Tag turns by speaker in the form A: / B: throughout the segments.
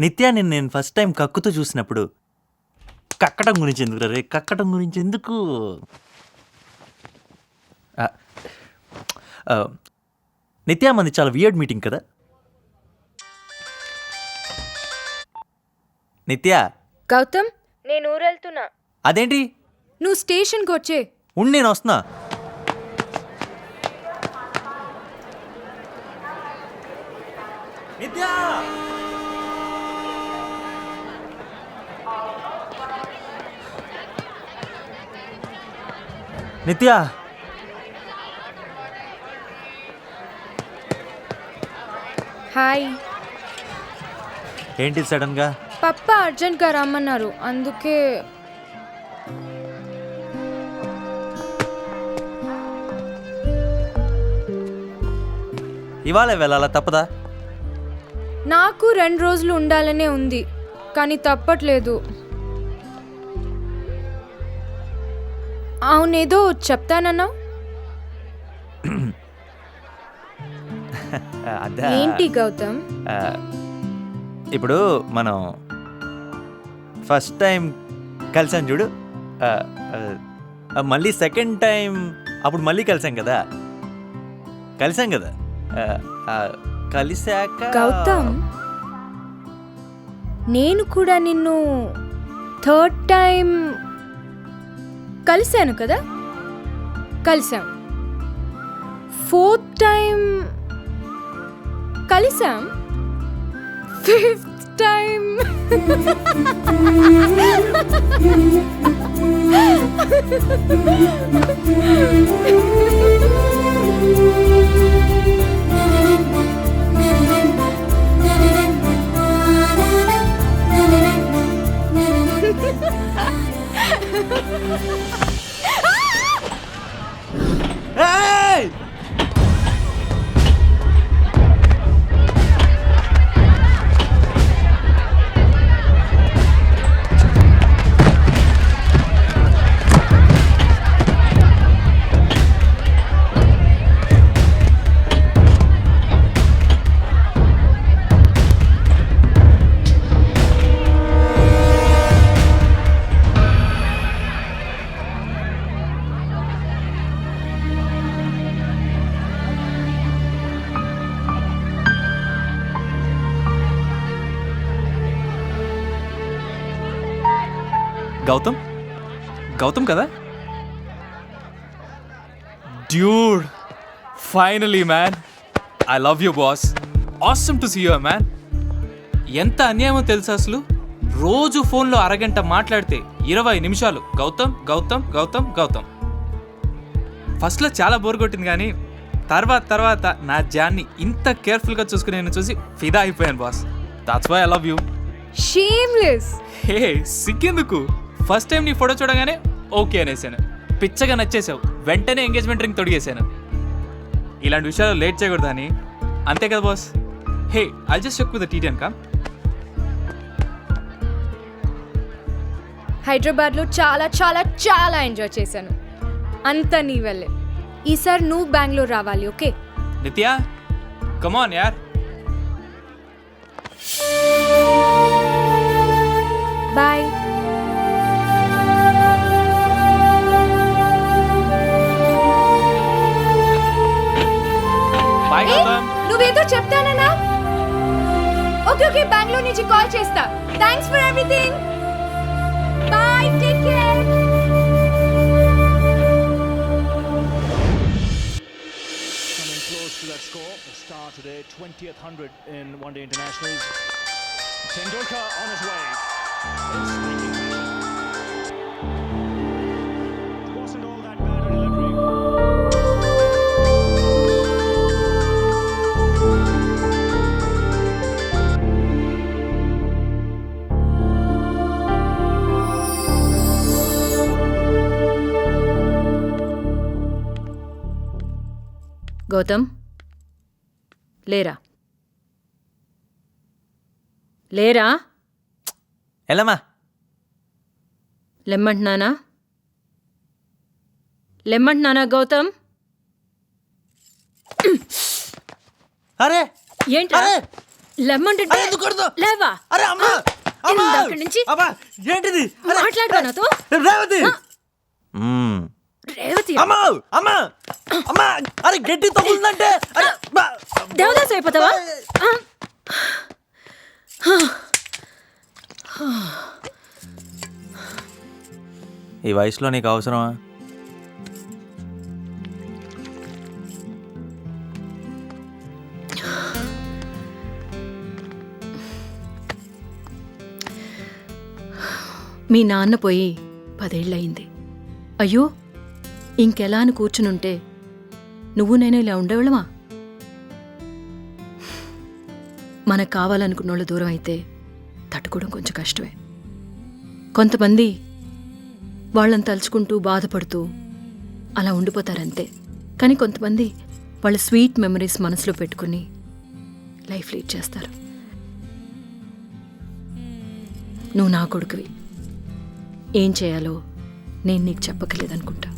A: నిత్య నేను first time కక్కుతూ చూసినప్పుడు కక్కడం గురించి ఎందుకు రే కక్కడం గురించి ఎందుకు ఆ, ఆ, నిత్య మంది చాలా వియర్డ్ మీటింగ్ కదా. నిత్య
B: గౌతమ్, నేను ఊరెళ్తున్నా.
A: అదేంటి
B: నువ్వు స్టేషన్కి వచ్చే.
A: ఉండి నేను వస్తున్నా. నిత్య నిత్య
B: హాయ్.
A: ఏంటి సడన్గా?
B: పప్ప అర్జెంట్గా రమ్మన్నారు, అందుకే.
A: ఇవాళ వెళ్ళాలా తప్పదా?
B: నాకు 2 రోజులు ఉండాలనే ఉంది, కానీ తప్పట్లేదు. అవునేదో చెప్తానన్నా.
A: అదా
B: ఏంటి గౌతమ్?
A: ఇప్పుడు మనం ఫస్ట్ టైం కలిసాం చూడు, మళ్ళీ సెకండ్ టైం అప్పుడు మళ్ళీ కలిసాం కదా. కలిసాక
B: గౌతమ్, నేను కూడా నిన్ను 3rd టైం కలిశాను కదా. కలిసాం. 4th టైం కలిసాం. 5th టైం
A: ఏయ్!
C: గౌతమ్ గౌతమ్ కదా? Dude, finally man, I love you boss. Awesome to see you man. ఎంత అన్యాయమో తెలుసా అసలు? రోజు ఫోన్లో అరగంట మాట్లాడితే 20 నిమిషాలు గౌతమ్ గౌతమ్ గౌతమ్ గౌతమ్. ఫస్ట్లో చాలా బోర్ కొట్టింది, కానీ తర్వాత నా జాన్ని ఇంత కేర్ఫుల్గా చూసుకుని నేను చూసి ఫిదా అయిపోయాను boss. That's why I love you.
B: Shameless.
C: Hey, సిగ్గెందుకు? ఫస్ట్ టైం నీ ఫోటో చూడగానే ఓకే అనేసాను. పిచ్చగా నచ్చేసావు, వెంటనే ఎంగేజ్మెంట్ రింగ్ తొడిగేశాను. ఇలాంటి విషయాలు లేట్ చేయకూడదు అని. అంతే కదా boss? Hey, I just check with the TT and come.
B: హైదరాబాద్లో చాలా చాలా చాలా ఎంజాయ్ చేశాను. అంతా నీ వల్లే. ఈసారి నువ్వు బెంగళూరు రావాలి, ఓకే?
C: నిత్యా, కమాన్ యార్.
B: బాయ్.
C: బాయ్ గౌతమ్.
B: నువ్వేదో చెప్తానన్నా? ఓకే, బెంగళూరు నుంచి కాల్ చేస్తా. Thanks for everything. Bye, take care.
D: Coming close to that score, the star today, 20th 100 in one-day internationals. Tendulkar on his way. In striking fashion. It wasn't all that bad a delivery.
E: Gautham, లేరా లేరా?
A: ఎల్లమ్మా.
E: లెమ్మంటున్నానా గౌతమ్?
A: అరే
E: ఏంట్రా?
A: అరే
E: లెమ్మంటుంటే
A: అరే, ఎందుకు కొడతావ్?
E: లేవా?
A: అరే అమ్మా అమ్మా!
E: ఇందాక నుంచి
A: అమ్మా ఏంటిది అరే,
E: మాట్లాడవా నాతో?
A: రేవతి
E: రేవతి
A: అమ్మా అమ్మా అమ్మా అరే గట్టి తగులుందంటే అరే
E: దేవదాస్ అయిపోతావా?
A: ఈ వయసులో నీకు అవసరమా?
E: మీ నాన్న పోయి 10 ఏళ్ళయింది. అయ్యో ఇంకెలా అని కూర్చునుంటే నువ్వు నేను ఇలా ఉండేవాళ్ళమా? మనకు కావాలనుకున్నోళ్ళు దూరం అయితే తట్టుకోవడం కొంచెం కష్టమే. కొంతమంది వాళ్ళని తలుచుకుంటూ బాధపడుతూ అలా ఉండిపోతారంతే. కానీ కొంతమంది వాళ్ళ స్వీట్ మెమరీస్ మనసులో పెట్టుకుని లైఫ్ లీడ్ చేస్తారు. నువ్వు నా కొడుకువి. ఏం చేయాలో నేను నీకు చెప్పకలేదనుకుంటా.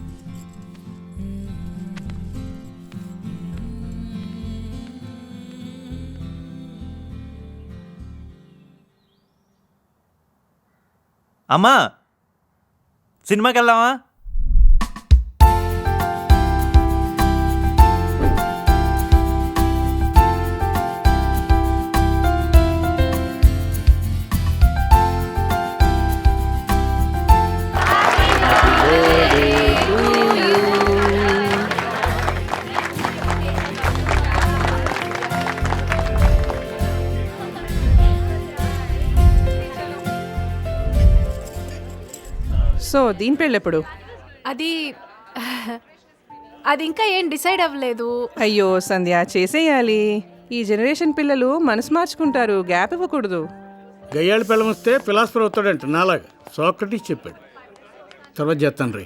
A: అమ్మా సినిమాకి వెళ్దామా?
F: సో దీని పెళ్ళెప్పుడు?
B: అది ఇంకా ఏం డిసైడ్ అవ్వలేదు.
F: అయ్యో సంధ్య, చేసేయాలి. ఈ జనరేషన్ పిల్లలు మనసు మార్చుకుంటారు, గ్యాప్ ఇవ్వకూడదు.
G: గయ్యాళి పిల్లం వస్తే ఫిలాసఫర్ అవుతాడంట నాలాగా. సోక్రటీస్ చెప్పాడు. తర్వాత చేస్తాను రీ.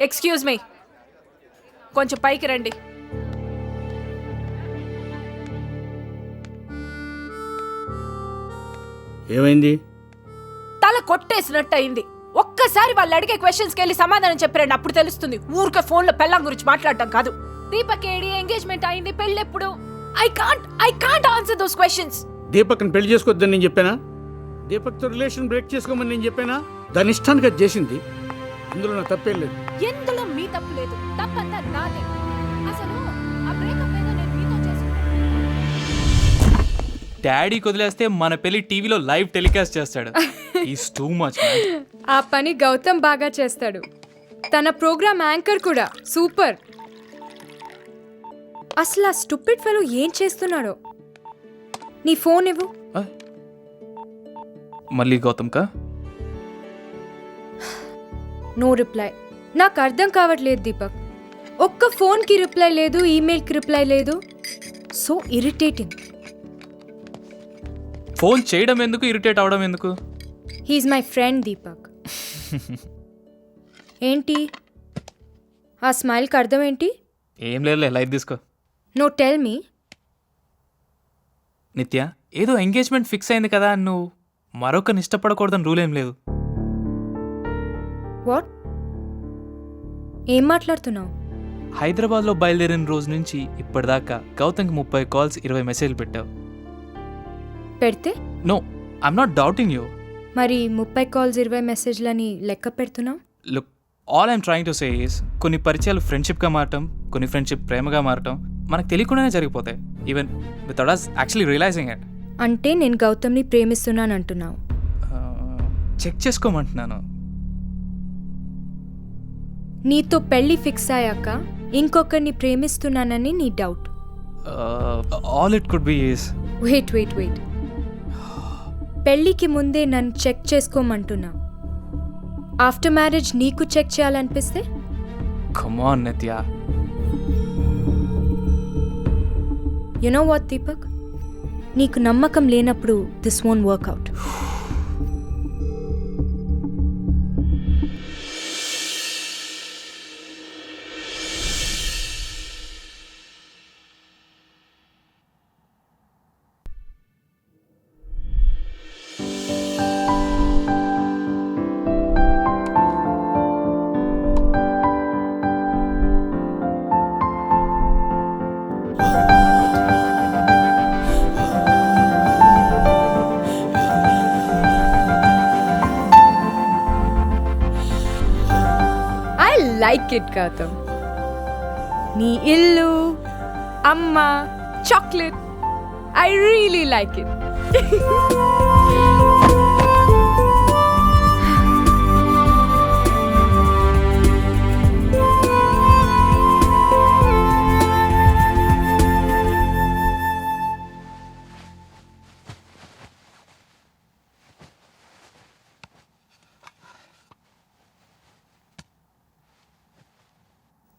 B: ఎక్స్క్యూజ్ మీ, కొంచెం పైకి రండి.
G: ఏమైంది?
B: తల కొట్టేసినట్టు అయింది. ఒక్కసారి వాళ్ళు అడిగే క్వశ్చన్స్కి వెళ్ళి సమాధానం చెప్పారండి, అప్పుడు తెలుస్తుంది. ఊరికే ఫోన్లో పెళ్ళాం గురించి మాట్లాడటం కాదు. దీపక్ ఏడి, ఎంగేజ్మెంట్ అయింది, పెళ్ళెప్పుడు? I can't answer those questions.
G: దీపక్ని పెళ్లి చేసుకోవద్దని నేను చెప్పానా? దీపక్తో రిలేషన్ బ్రేక్ చేసుకోమని నేను చెప్పానా? దాని ఇష్టానికి అది చేసింది. ఇందులో నా తప్పేం లేదు.
B: ఎందులో మీ తప్పు లేదు, తప్పంతా నాదే. అసలు ఆ బ్రేకప్ ఏదో నేను మీతో చేసుకున్నాను.
C: డాడీకి వదిలేస్తే మన పెళ్లి టీవీలో లైవ్ టెలికాస్ట్ చేస్తాడు. Is too much.
H: ఆ పని గౌతమ్ బాగా చేస్తాడు. తన ప్రోగ్రామ్ యాంకర్ కూడా సూపర్. అసలు ఆ స్టూపిడ్ ఫెలో ఏం చేస్తున్నాడో. నీ ఫోన్ ఇవ్వు.
C: మళ్ళీ గౌతమ్ కా?
H: No reply. నాకు అర్థం కావట్లేదు దీపక్. ఒక్క ఫోన్కి రిప్లై లేదు, ఈమెయిల్కి రిప్లై లేదు. So irritating.
C: ఫోన్ చేయడం ఎందుకు, ఇరిటేట్ అవడం ఎందుకు?
H: He is my friend Deepak. ఏంటి ఆ స్మైల్కి అర్థం ఏంటి?
C: ఏం లేదు, లైట్ తీసుకో.
H: No tell me.
C: నిత్య, ఏదో ఎంగేజ్మెంట్ ఫిక్స్ అయింది కదా, నువ్వు మరొకరిని ఇష్టపడకూడదని రూల్ ఏం లేదు.
H: వాట్? ఏం మాట్లాడుతున్నావు?
C: హైదరాబాద్లో బయలుదేరిన రోజు నుంచి ఇప్పటిదాకా గౌతమ్కి 30 కాల్స్, 20 మెసేజ్లు పెట్టావు.
H: పెడితే?
C: No, I'm not doubting you.
H: మరి 30 కాల్స్ 20 మెసేజ్లని లెక్క పెడుతున్నావు?
C: Look, all I'm trying to say is, కొన్ని పరిచయాలు ఫ్రెండ్షిప్గా మారటం, కొన్ని ఫ్రెండ్షిప్ ప్రేమగా మారటం మనకు తెలియకుండానే జరిగిపోతాయి. Even without us actually realizing it.
H: అంటే నేను గౌతమ్ని ప్రేమిస్తున్నాను అంటున్నావు?
C: చెక్ చేసుకోమంటున్నాను.
H: నీతో పెళ్లి ఫిక్స్ అయ్యాక ఇంకొకరిని ప్రేమిస్తున్నానని నీ doubt?
C: All it could be is.
H: Wait wait wait. పెళ్ళికి ముందే నన్ను చెక్ చేసుకోమంటున్నావు. ఆఫ్టర్ మ్యారేజ్ నీకు చెక్ చేయాలనిపిస్తే?
C: Come on Nithya.
H: You know what Deepak, నీకు నమ్మకం లేనప్పుడు this won't work out. Like it Gautham. నీ ఇల్లు, అమ్మ, chocolate, I really like it.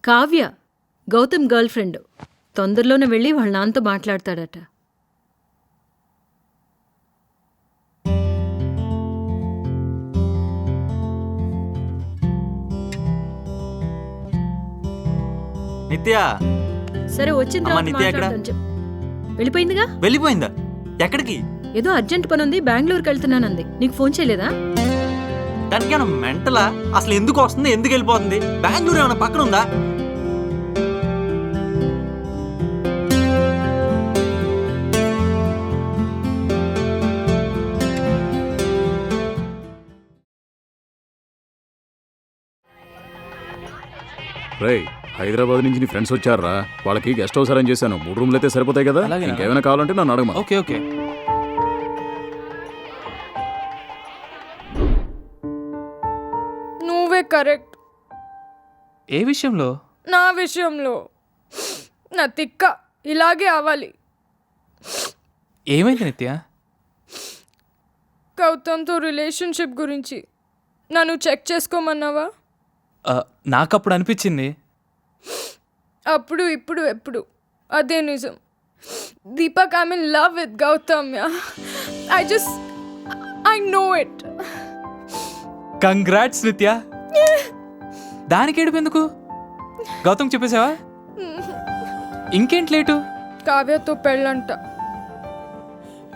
E: Kavya Gautham girl friend. తొందరలోనే వెళ్ళి వాళ్ళ నాన్నతో మాట్లాడతాడట.
A: నిత్య
E: సరే వచ్చిన
A: అమ్మా,
E: తర్వాత
A: నిత్య ఎక్కడ?
E: మాట్లాడతాను చెప్పు. వెళ్ళిపోయిందిగా.
A: వెళ్ళిపోయిందా? ఎక్కడికి?
E: ఏదో అర్జెంట్ పని ఉంది, బెంగళూరుకి వెళ్తున్నానంది. నీకు ఫోన్ చేయలేదా?
A: దానికి ఏమైనా మెంటలా? అసలు ఎందుకు వస్తుంది, ఎందుకు వెళ్ళిపోతుంది? బెంగళూరు ఏమైనా పక్కన ఉందా?
I: రేయ్, హైదరాబాద్ నుంచి నీ ఫ్రెండ్స్ వచ్చారా? వాళ్ళకి గెస్ట్ హౌస్ అరేంజ్ చేశాను. 3 రూమ్లు అయితే సరిపోతాయి కదా?
C: అలాగేనా?
I: ఇంకేమైనా కావాలంటే నన్ను అడగమా.
C: Okay okay.
H: నువ్వే కరెక్ట్.
C: ఏ విషయంలో?
H: నా విషయంలో. నా తిక్క ఇలాగే అవ్వాలి.
C: ఏమైంది నిత్య?
H: గౌతమ్తో రిలేషన్షిప్ గురించి నన్ను చెక్ చేసుకోమన్నావా?
C: నాకప్పుడు అనిపించింది.
H: అప్పుడు ఇప్పుడు ఎప్పుడు అదే నిజం. Deepak, I'm in love with Gautham. I know it.
C: Congrats Nithya. దానికి ఏడుపెందుకు? గౌతమ్ చెప్పేసావా? ఇంకేంటి లేటు?
H: కావ్యతో పెళ్ళంట.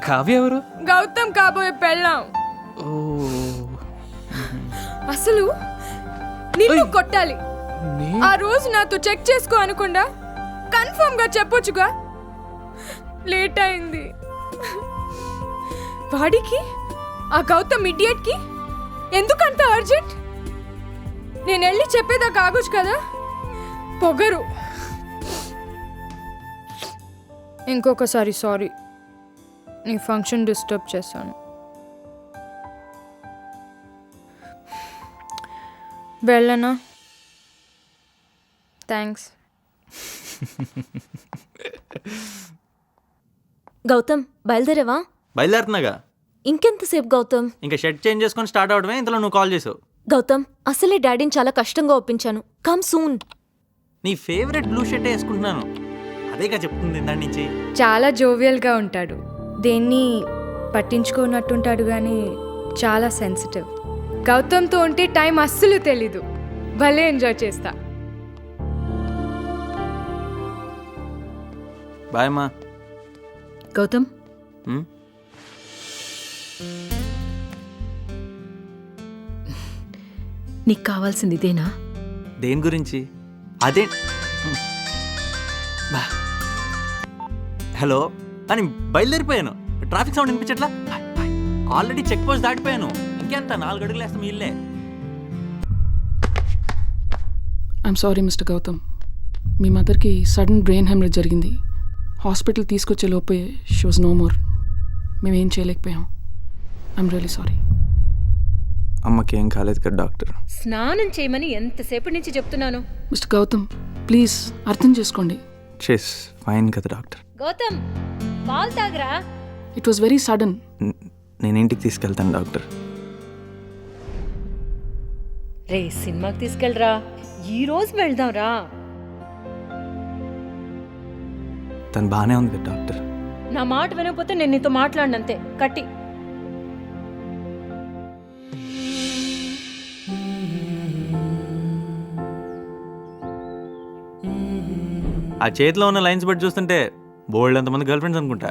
C: కావ్య ఎవరు?
H: గౌతమ్ కాబోయే పెళ్ళాం.
C: ఓ,
H: అసలు నిన్ను
C: ఓయ్.
H: కొట్టాలి. ఆ రోజు నాతో చెక్ చేసుకో అనకుండా కన్ఫర్మ్ గా చెప్పొచ్చుగా. లేట్ అయింది. వాడికి, ఆ గౌతమ్ ఇడియట్ కి ఎందుకంత అర్జెంట్? నేను వెళ్ళి చెప్పేదాకా ఆగొచ్చు కదా. పొగరు. ఇంకొకసారి సారీ, నీ ఫంక్షన్ డిస్టర్బ్ చేశాను. వెళ్ళనా? థ్యాంక్స్.
J: గౌతమ్, బయలుదేరావా?
A: బయలుదేరుతున్నాగా.
J: ఇంకెంతసేపు గౌతమ్?
A: ఇంకా షర్ట్ చేంజ్ చేసుకొని స్టార్ట్ అవడమే, ఇంతలో నువ్వు కాల్ చేసావు.
J: గౌతమ్, అసలే డాడీని చాలా కష్టంగా ఒప్పించాను. Come soon.
A: నీ ఫేవరెట్ బ్లూ షర్టే వేసుకుంటున్నాను. అదేగా చెప్తుంది దాని నుంచి.
H: చాలా జోవియల్గా ఉంటాడు. దేన్ని పట్టించుకోనట్టుంటాడు కానీ చాలా సెన్సిటివ్. గౌతమ్తో ఉంటే టైం అస్సలు తెలీదు. భలే ఎంజాయ్ చేస్తా.
A: బాయ్ అమ్మా.
E: గౌతమ్, నీకు కావాల్సింది ఇదేనా?
A: దేని గురించి? అదే హలో అని బయలుదేరిపోయాను. ట్రాఫిక్ సౌండ్ వినిపించట్లా? ఆల్రెడీ చెక్ పోస్ట్ దాటిపోయాను. ఇంకెంత 4 అడుగులు వేస్తాం ఇల్లే.
K: I'm sorry mister Gautam. మీ మదర్కి సడన్ బ్రెయిన్ హెమరేజ్ జరిగింది. హాస్పిటల్ తీసుకొచ్చే లోపే షీ వాజ్ నో మోర్. మేమేం చేయలేకపోయాం. I'm really sorry.
A: అమ్మకి ఏం కాలేదు కదా డాక్టర్?
E: స్నానం చేయమని ఎంతసేపటి నుంచి చెప్తున్నాను.
K: మిస్టర్ గౌతమ్, ప్లీజ్ అర్థం చేసుకోండి.
A: షీస్ ఫైన్ కదా డాక్టర్?
E: గౌతమ్, పాలు తాగరా.
K: It was very sudden.
A: నేను ఇంటికి తీసుకెళ్తాను డాక్టర్.
E: రే, సినిమాకి తీసుకెళ్ళరా. ఈ రోజు వెళ్దాం రా.
A: తను బాగానే ఉంది కదా డాక్టర్?
E: నా మాట వినకపోతే నేను నీతో మాట్లాడినంతే. కట్టి.
A: ఆ చేతిలో ఉన్న లైన్స్ బట్టి చూస్తుంటే బోల్డ్ ఎంతమంది గర్ల్ ఫ్రెండ్స్ అనుకుంటా.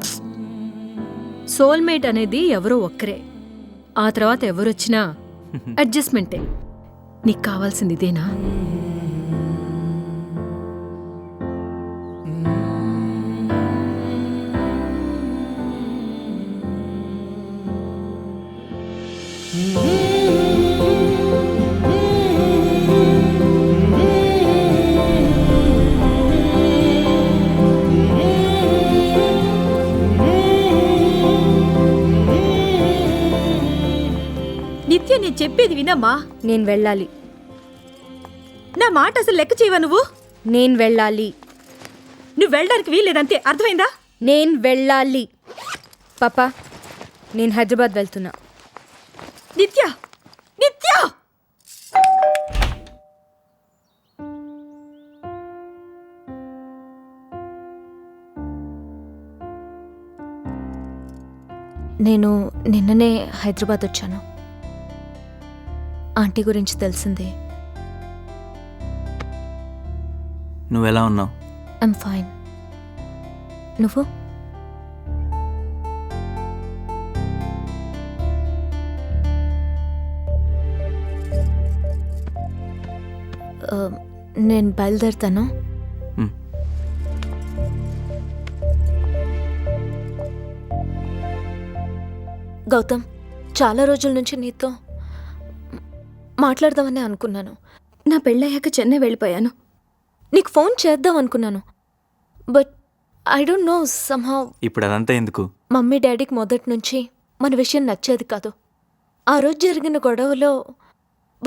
E: సోల్మేట్ అనేది ఎవరో ఒక్కరే. ఆ తర్వాత ఎవరొచ్చినా అడ్జస్ట్మెంటే. నీకు కావాల్సింది ఇదేనా? చెప్పేది వినమ్మా.
H: నేను వెళ్ళాలి.
E: నా మాట అసలు లెక్క చేయవా నువ్వు?
H: నేను వెళ్ళాలి.
E: నువ్వు వెళ్ళడానికి వీల్లేదంతే, అర్థమైందా?
H: నేను వెళ్ళాలి. పాపా, నేను హైదరాబాద్ వెళ్తున్నా.
E: నిత్య, నిత్య!
J: నేను నిన్ననే హైదరాబాద్ వచ్చాను. ఆంటీ గురించి తెలిసిందే.
A: నువ్వెలా ఉన్నావు?
J: I'm fine. నువ్వు? నేను బయలుదేరుతాను. గౌతమ్, చాలా రోజుల నుంచి నీతో మాట్లాడదామని అనుకున్నాను.
E: నా పెళ్ళయ్యాక చెన్నై వెళ్ళిపోయాను.
J: నీకు ఫోన్ చేద్దాం అనుకున్నాను, but I don't know, somehow
A: ఇప్పుడు అదంతా ఎందుకు?
J: మమ్మీ డాడీకి మొదటి నుంచి మన విషయం నచ్చేది కాదు. ఆ రోజు జరిగిన గొడవలో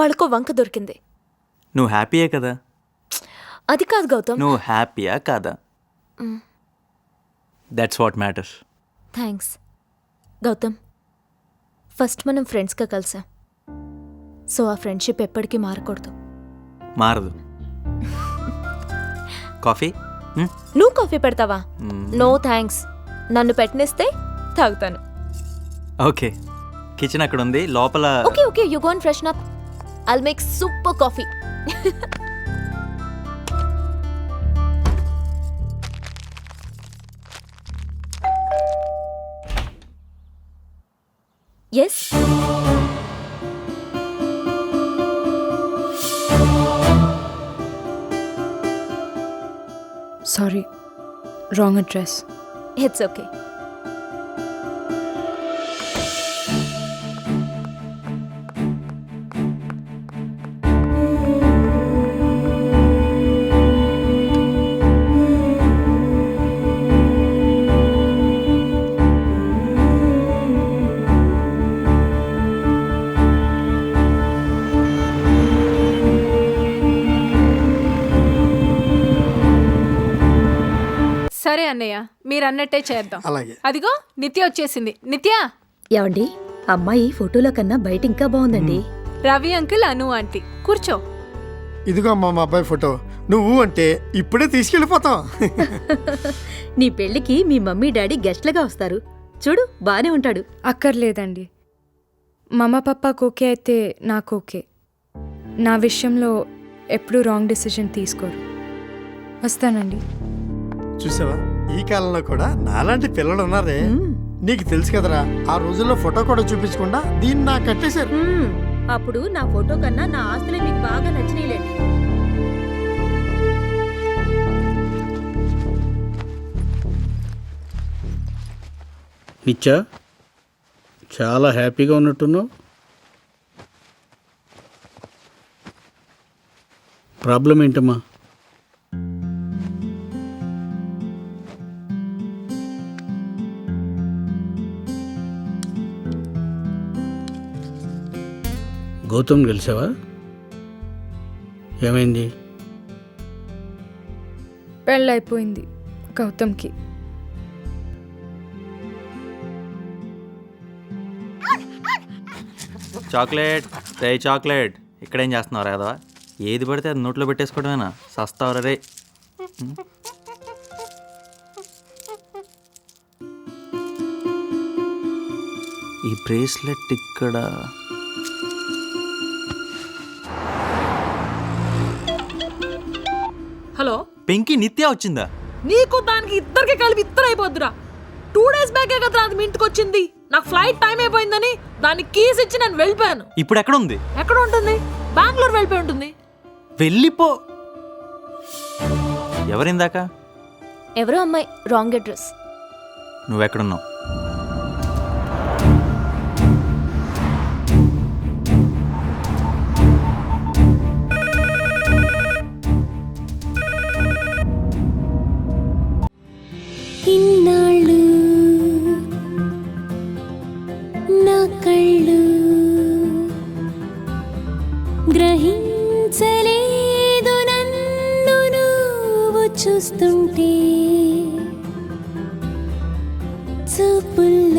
J: వాళ్ళకో వంక దొరికింది.
A: నువ్వు హ్యాపీయే కదా?
J: అది కాదు గౌతమ్.
A: నువ్వు హ్యాపీయా కాదా? That's what matters.
J: Thanks Gautham. First మనం ఫ్రెండ్స్గా కలిసాం, సో ఆ ఫ్రెండ్షిప్ ఎప్పటికీ మారకూడదు.
A: మారదు. కాఫీ?
J: నువ్వు కాఫీ పెడతావా? No thanks. నన్ను పెట్టనిస్తే తాగుతాను.
A: ఓకే, కిచెన్ అక్కడ ఉంది, లోపల.
J: Okay okay, you go and freshen up. I'll make super coffee. Yes.
H: Sorry, wrong address.
J: It's okay.
B: సరే అన్నయ్య, మీరు అన్నట్టే చేద్దాం.
L: అలాగే.
B: అదిగో నిత్య వచ్చేసింది. నిత్య!
E: ఏమండి, అమ్మాయి ఫోటోలో కన్నా బయట ఇంకా బాగుందండి.
B: రవి అంకుల్, అను ఆంటీ, కూర్చో.
L: ఇదిగో అమ్మా మా అబ్బాయి ఫోటో. నువ్వు అంటే ఇప్పుడే తీసుకెళ్ళిపోతాం.
E: నీ పెళ్లికి మీ మమ్మీ డాడీ గెస్ట్లుగా వస్తారు. చూడు, బానే ఉంటాడు.
H: అక్కర్లేదండి. మమ్మ పప్పాకు ఓకే అయితే నాకు ఓకే. నా విషయంలో ఎప్పుడూ రాంగ్ డెసిషన్ తీసుకోరు. వస్తానండి.
L: చూసావా, ఈ కాలంలో కూడా నాలాంటి పిల్లలు ఉన్నారే. నీకు తెలుసు కదరా, ఆ రోజుల్లో ఫోటో కూడా చూపించకుండా దీన్ని నాకు కట్టేశారు.
E: అప్పుడు నా ఫోటో కన్నా నా ఆస్తులే మీకు బాగా నచ్చినాయిలేండి.
G: నిత్య, చాలా హ్యాపీగా ఉన్నట్టున్నావు. ప్రాబ్లం ఏంటమ్మా? గౌతమ్ కలిసావా? ఏమైంది?
H: పెళ్ళైపోయింది గౌతమ్కి.
A: చాక్లెట్ రే, చాక్లెట్. ఇక్కడేం చేస్తున్నావు కదా? ఏది పడితే అది నోట్లో పెట్టేసుకోవడమేనా? సస్తావరా రే. ఈ బ్రేస్లెట్ ఇక్కడ.
B: హలో,
A: పెంకి, నిత్య వచ్చిందా?
B: నీకు దానికి ఇద్దరికి కలిపి ఇద్దరు అయిపోద్దురా. 2 days బ్యాకే కదా అది మీ ఇంటికి వచ్చింది. నాకు ఫ్లైట్ టైం అయిపోయిందని దానికి కీస్ ఇచ్చి నేను వెళ్ళిపోయాను.
A: ఇప్పుడు ఎక్కడ ఉంది?
B: ఎక్కడ ఉంటుంది? బెంగళూరు వెళ్ళిపోయి ఉంటుంది.
A: వెళ్ళిపో. ఎవరిందాక?
J: ఎవరో అమ్మాయి, రాంగ్ అడ్రస్.
A: నువ్వెక్కడున్నావు?
J: ఇన్నాళ్ళు నా కళ్ళు
M: చూస్తుంటే చూపుల్లో